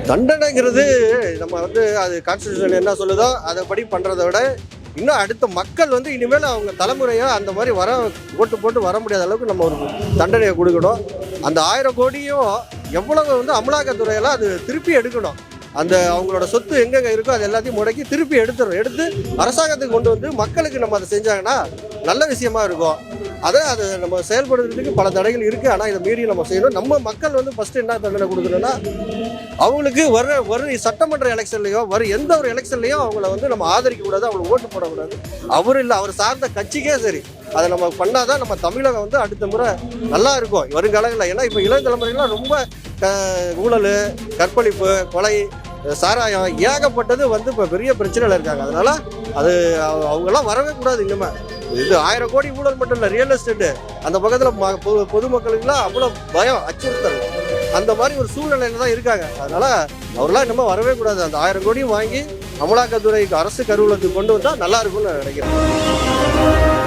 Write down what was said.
தண்டனைங்கிறது நம்ம அது கான்ஸ்டிடியூஷன் என்ன சொல்லுதோ அதை படி பண்ணுறதை விட இன்னும் அடுத்த மக்கள் இனிமேல் அவங்க தலைமுறையாக அந்த மாதிரி ஓட்டு போட்டு வர முடியாத அளவுக்கு நம்ம ஒரு தண்டனையை கொடுக்கணும். அந்த 1000 கோடியும் எவ்வளவு அமலாக்கத்துறையெல்லாம் அது திருப்பி எடுக்கணும். அந்த அவங்களோட சொத்து எங்கெங்கே இருக்கோ அது எல்லாத்தையும் முடக்கி திருப்பி எடுத்து அரசாங்கத்துக்கு கொண்டு வந்து மக்களுக்கு நம்ம அதை செஞ்சாங்கன்னா நல்ல விஷயமா இருக்கும். அதை நம்ம செயல்படுறதுக்கு பல தடைகள் இருக்குது. ஆனால் இதை மீறி நம்ம செய்யணும். நம்ம மக்கள் ஃபஸ்ட்டு என்ன தண்டனை கொடுக்கணும்னா, அவங்களுக்கு வர சட்டமன்ற எலெக்ஷன்லையோ எந்த ஒரு எலெக்ஷன்லையும் அவங்கள நம்ம ஆதரிக்கக்கூடாது, அவங்களுக்கு ஓட்டு போடக்கூடாது. அவர் சார்ந்த கட்சிக்கே சரி அதை நம்ம பண்ணாதான் நம்ம தமிழகம் அடுத்த முறை நல்லா இருக்கும் வருங்காலங்களில். ஏன்னா இப்போ இளம் தலைமுறைகள்லாம் ரொம்ப ஊழல், கற்பழிப்பு, கொலை, சாராயம் ஏகப்பட்டது இப்போ பெரிய பிரச்சனையில் இருக்காங்க. அதனால அவங்கெல்லாம் வரவே கூடாது. இனிமே இது 1000 கோடி ஊழல் மட்டும் இல்லை, ரியல் எஸ்டேட்டு அந்த பக்கத்தில் பொதுமக்களுக்குலாம் அவ்வளோ பயம், அச்சுறுத்தல், அந்த மாதிரி ஒரு சூழ்நிலையில தான் இருக்காங்க. அதனால அவரெல்லாம் இன்னமும் வரவே கூடாது. அந்த 1000 கோடியும் வாங்கி அமலாக்கத்துறைக்கு அரசு கருவூலத்துக்கு கொண்டு வந்தால் நல்லா இருக்கும்னு நான் நினைக்கிறேன்.